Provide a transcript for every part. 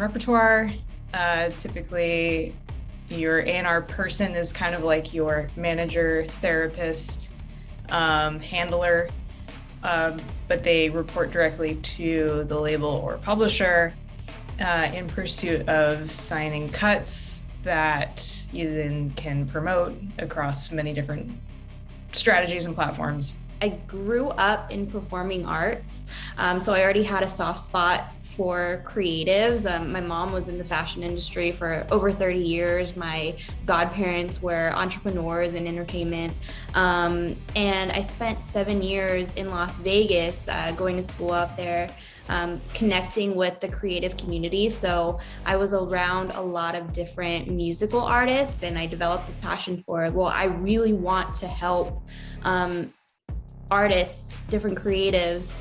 repertoire. Typically, your A&R person is kind of like your manager, therapist, handler, but they report directly to the label or publisher in pursuit of signing cuts that you then can promote across many different strategies and platforms. I grew up in performing arts, so I already had a soft spot for creatives. My mom was in the fashion industry for over 30 years. My godparents were entrepreneurs in entertainment. And I spent 7 years in Las Vegas, going to school out there, connecting with the creative community. So I was around a lot of different musical artists, and I developed this passion for, well, I really want to help artists, different creatives,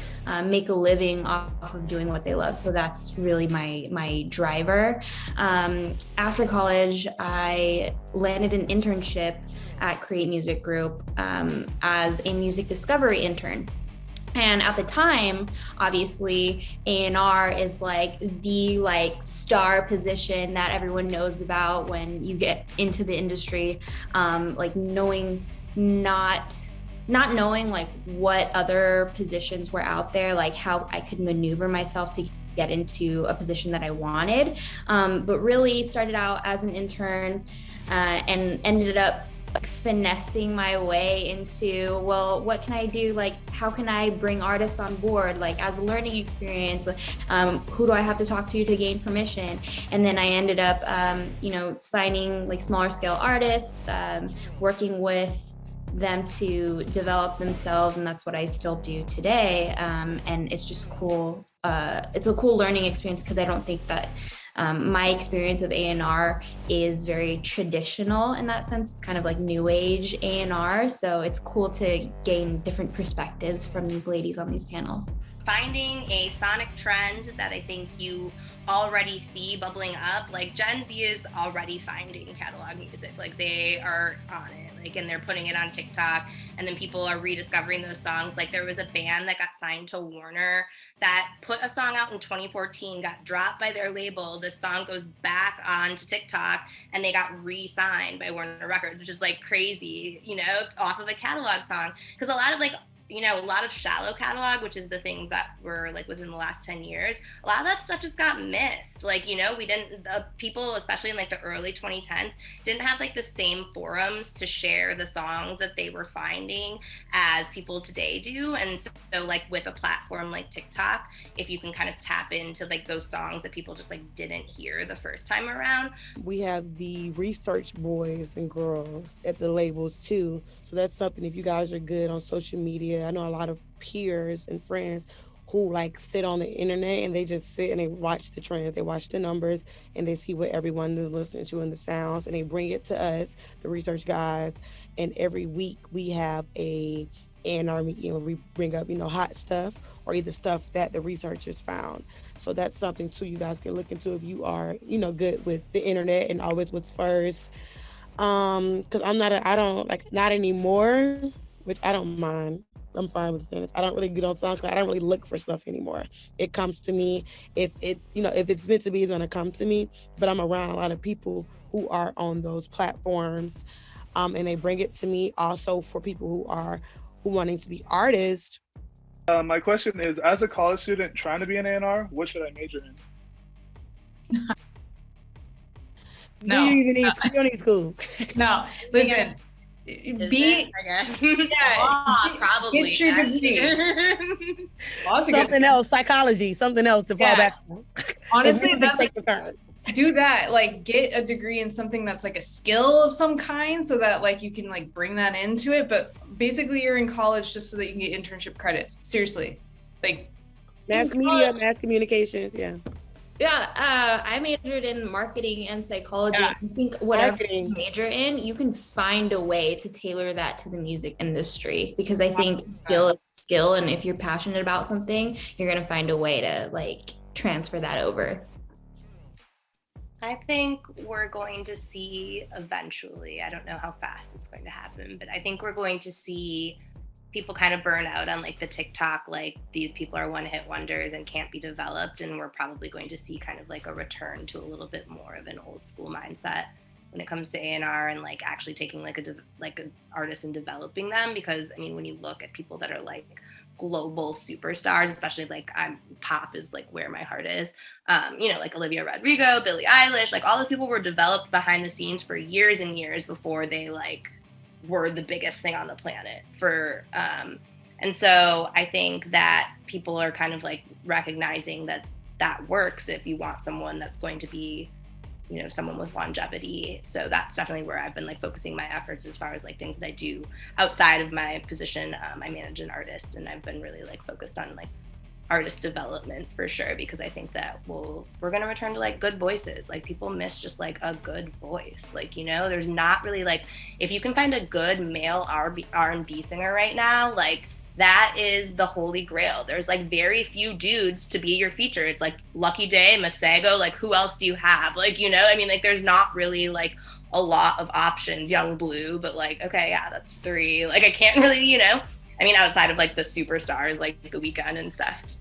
make a living off of doing what they love. So that's really my driver. After college, I landed an internship at Create Music Group as a music discovery intern. And at the time, obviously, A&R is like the star position that everyone knows about when you get into the industry, like not knowing like what other positions were out there, like how I could maneuver myself to get into a position that I wanted. But really started out as an intern and ended up finessing my way into, well, what can I do? Like, how can I bring artists on board, like as a learning experience? Who do I have to talk to gain permission? And then I ended up, signing like smaller scale artists, working with them to develop themselves, and that's what I still do today. And it's just cool. It's a cool learning experience because I don't think that my experience of A&R is very traditional in that sense. It's kind of like new age A&R. So it's cool to gain different perspectives from these ladies on these panels. Finding a sonic trend that I think you already see bubbling up, like Gen Z is already finding catalog music, like they are on it, like, and they're putting it on TikTok, and then people are rediscovering those songs. Like there was a band that got signed to Warner that put a song out in 2014, got dropped by their label. The song goes back onto TikTok and they got re-signed by Warner Records, which is like crazy, off of a catalog song. Because a lot of a lot of shallow catalog, which is the things that were like within the last 10 years, a lot of that stuff just got missed. Like, we didn't, the people, especially in like the early 2010s, didn't have like the same forums to share the songs that they were finding as people today do. And so like with a platform like TikTok, if you can kind of tap into like those songs that people just like didn't hear the first time around. We have the research boys and girls at the labels too. So that's something, if you guys are good on social media, I know a lot of peers and friends who like sit on the internet and they just sit and they watch the trends, they watch the numbers, and they see what everyone is listening to in the sounds, and they bring it to us, the research guys. And every week we have a A&R meeting where we bring up, hot stuff or either stuff that the researchers found. So that's something too you guys can look into if you are, good with the internet and always what's first. Because not anymore, which I don't mind. I'm fine with saying this. I don't really get on SoundCloud. I don't really look for stuff anymore. It comes to me. If it's meant to be, it's gonna come to me. But I'm around a lot of people who are on those platforms, and they bring it to me. Also for people who wanting to be artists. My question is, as a college student trying to be an A&R, what should I major in? No. You don't need school. No, listen. I guess. Yeah, probably. Get your degree. Something else, psychology, something else to fall back on. Honestly, do that. Like, get a degree in something that's like a skill of some kind, so that like you can like bring that into it. But basically, you're in college just so that you can get internship credits. Seriously, like mass media, mass communications. Yeah, I majored in marketing and psychology. Yeah. I think whatever you major in, you can find a way to tailor that to the music industry, because I think skill is skill, and if you're passionate about something, you're gonna find a way to like transfer that over. I think we're going to see eventually, I don't know how fast it's going to happen, but I think we're going to see people kind of burn out on like the TikTok, like these people are one-hit wonders and can't be developed, and we're probably going to see kind of like a return to a little bit more of an old school mindset when it comes to A&R and like actually taking like an artist and developing them. Because I mean, when you look at people that are like global superstars, especially like pop is like where my heart is, you know, like Olivia Rodrigo, Billie Eilish, like all those people were developed behind the scenes for years and years before they like were the biggest thing on the planet for and so I think that people are kind of like recognizing that that works if you want someone that's going to be, you know, someone with longevity. So that's definitely where I've been like focusing my efforts as far as like things that I do outside of my position. I manage an artist, and I've been really like focused on like artist development for sure, because I think that we're going to return to like good voices. Like people miss just like a good voice. Like, you know, there's not really like, if you can find a good male R&B singer right now, like that is the holy grail. There's like very few dudes to be your feature. It's like Lucky Day, Masego, like who else do you have? Like, you know, I mean, like there's not really like a lot of options. Young Blue, but like, okay, yeah, that's 3. Like I can't really, you know, I mean, outside of like the superstars, like The Weeknd and stuff.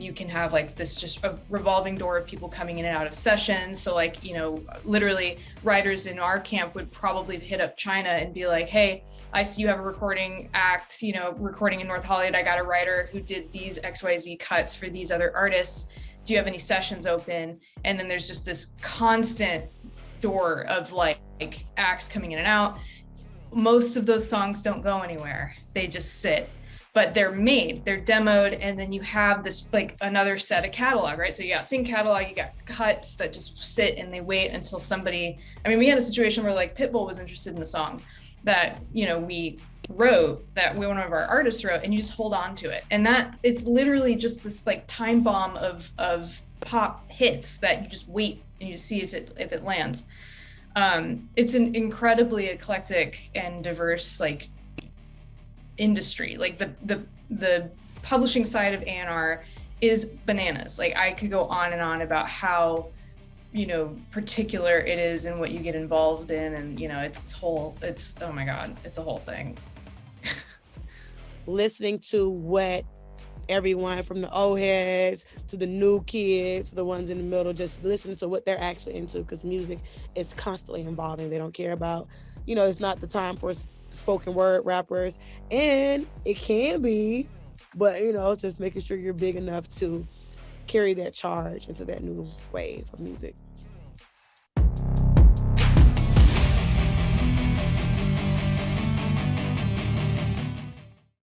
You can have like this just a revolving door of people coming in and out of sessions. So like, you know, literally writers in our camp would probably hit up China and be like, hey, I see you have a recording act, you know, recording in North Hollywood. I got a writer who did these XYZ cuts for these other artists. Do you have any sessions open? And then there's just this constant door of like acts coming in and out. Most of those songs don't go anywhere. They just sit. But they're demoed, and then you have this like another set of catalog, right? So you got sync catalog, you got cuts that just sit and they wait until somebody, I mean, we had a situation where like Pitbull was interested in a song that, you know, we wrote, that one of our artists wrote, and you just hold on to it. And that it's literally just this like time bomb of pop hits that you just wait and you see if it lands. It's an incredibly eclectic and diverse like industry. Like the publishing side of A&R is bananas. Like I could go on and on about how, you know, particular it is and what you get involved in, and you know, it's oh my god, it's a whole thing. Listening to what everyone from the old heads to the new kids, the ones in the middle, just listen to what they're actually into, because music is constantly evolving. They don't care about, you know, it's not the time for spoken word rappers, and it can be, but you know, just making sure you're big enough to carry that charge into that new wave of music.